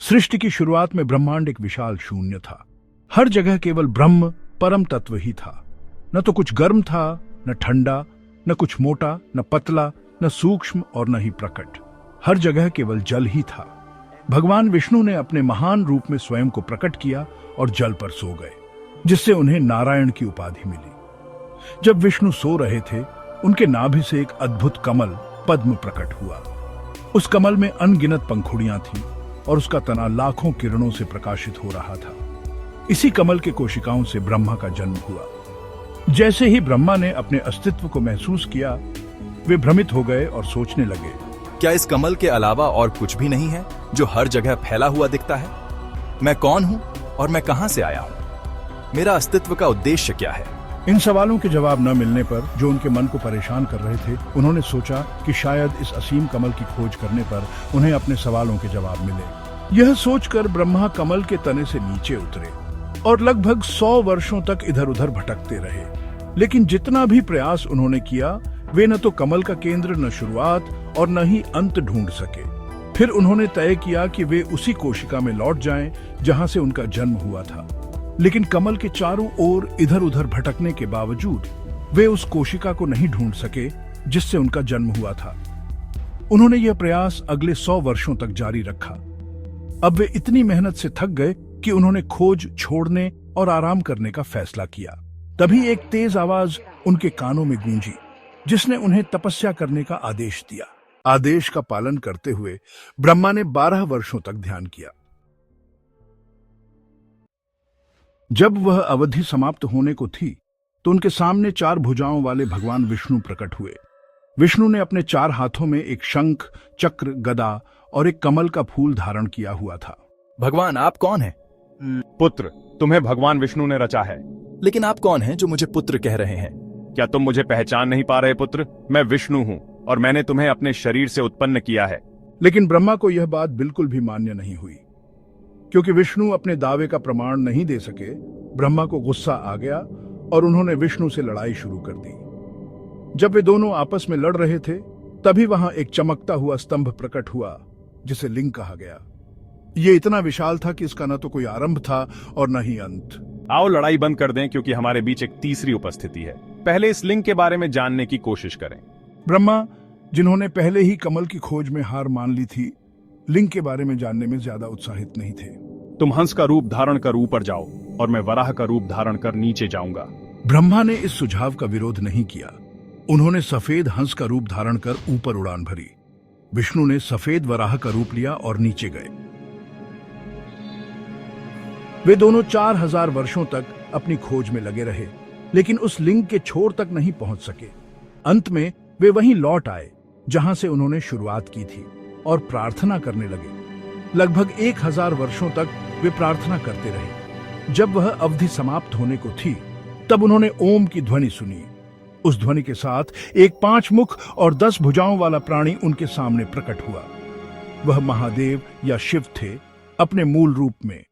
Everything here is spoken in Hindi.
सृष्टि की शुरुआत में ब्रह्मांड एक विशाल शून्य था। हर जगह केवल ब्रह्म परम तत्व ही था। न तो कुछ गर्म था, न ठंडा, न कुछ मोटा, न पतला, न सूक्ष्म और न ही प्रकट। हर जगह केवल जल ही था। भगवान विष्णु ने अपने महान रूप में स्वयं को प्रकट किया और जल पर सो गए, जिससे उन्हें नारायण की उपाधि मिली। जब विष्णु सो रहे थे, उनके नाभि से एक अद्भुत कमल पद्म प्रकट हुआ। उस कमल में अनगिनत पंखुड़ियां थीं और उसका तना लाखों किरणों से प्रकाशित हो रहा था। इसी कमल के कोशिकाओं से ब्रह्मा का जन्म हुआ। जैसे ही ब्रह्मा ने अपने अस्तित्व को महसूस किया, वे भ्रमित हो गए और सोचने लगे, क्या इस कमल के अलावा और कुछ भी नहीं है जो हर जगह फैला हुआ दिखता है? मैं कौन हूँ और मैं कहां से आया हूँ? मेरा अस्तित्व का उद्देश्य क्या है? इन सवालों के जवाब न मिलने पर, जो उनके मन को परेशान कर रहे थे, उन्होंने सोचा कि शायद इस असीम कमल की खोज करने पर उन्हें अपने सवालों के जवाब मिले। यह सोचकर ब्रह्मा कमल के तने से नीचे उतरे और लगभग 100 वर्षों तक इधर उधर भटकते रहे। लेकिन जितना भी प्रयास उन्होंने किया, वे न तो कमल का केंद्र, न शुरुआत और न ही अंत ढूंढ सके। फिर उन्होंने तय किया कि वे उसी कोशिका में लौट जाएं जहां से उनका जन्म हुआ था। लेकिन कमल के चारों ओर इधर उधर भटकने के बावजूद वे उस कोशिका को नहीं ढूंढ सके जिससे उनका जन्म हुआ था। उन्होंने यह प्रयास अगले 100 वर्षों तक जारी रखा। अब वे इतनी मेहनत से थक गए कि उन्होंने खोज छोड़ने और आराम करने का फैसला किया। तभी एक तेज आवाज उनके कानों में गूंजी, जिसने उन्हें तपस्या करने का आदेश दिया। आदेश का पालन करते हुए ब्रह्मा ने 12 वर्षों तक ध्यान किया। जब वह अवधि समाप्त होने को थी, तो उनके सामने 4 भुजाओं वाले भगवान विष्णु प्रकट हुए। विष्णु ने अपने 4 हाथों में एक शंख, चक्र, गदा और एक कमल का फूल धारण किया हुआ था। भगवान, आप कौन हैं? पुत्र, तुम्हें भगवान विष्णु ने रचा है। लेकिन आप कौन हैं जो मुझे पुत्र कह रहे हैं? क्या तुम मुझे पहचान नहीं पा रहे पुत्र? मैं विष्णु हूँ और मैंने तुम्हें अपने शरीर से उत्पन्न किया है। लेकिन ब्रह्मा को यह बात बिल्कुल भी मान्य नहीं हुई। क्योंकि विष्णु अपने दावे का प्रमाण नहीं दे सके, ब्रह्मा को गुस्सा आ गया और उन्होंने विष्णु से लड़ाई शुरू कर दी। जब वे दोनों आपस में लड़ रहे थे, तभी वहां एक चमकता हुआ स्तंभ प्रकट हुआ, जिसे लिंग कहा गया। ये इतना विशाल था कि इसका न तो कोई आरंभ था और न ही अंत। आओ लड़ाई बंद कर दें, क्योंकि हमारे बीच एक तीसरी उपस्थिति है। पहले इस लिंग के बारे में जानने की कोशिश करें। ब्रह्मा, जिन्होंने पहले ही कमल की खोज में हार मान ली थी, लिंग के बारे में जानने में ज्यादा उत्साहित नहीं थे। तुम हंस का रूप धारण कर ऊपर जाओ और मैं वराह का रूप धारण कर नीचे जाऊंगा। ब्रह्मा ने इस सुझाव का विरोध नहीं किया। उन्होंने सफेद हंस का रूप धारण कर ऊपर उड़ान भरी। विष्णु ने सफेद वराह का रूप लिया और नीचे गए। वे दोनों 4000 वर्षों तक अपनी खोज में लगे रहे, लेकिन उस लिंग के छोर तक नहीं पहुंच सके। अंत में वे वहीं लौट आए जहां से उन्होंने शुरुआत की थी और प्रार्थना करने लगे। लगभग 1000 वर्षों तक वे प्रार्थना करते रहे। जब वह अवधि समाप्त होने को थी, तब उन्होंने ओम की ध्वनि सुनी। उस ध्वनि के साथ एक 5 मुख और 10 भुजाओं वाला प्राणी उनके सामने प्रकट हुआ। वह महादेव या शिव थे, अपने मूल रूप में।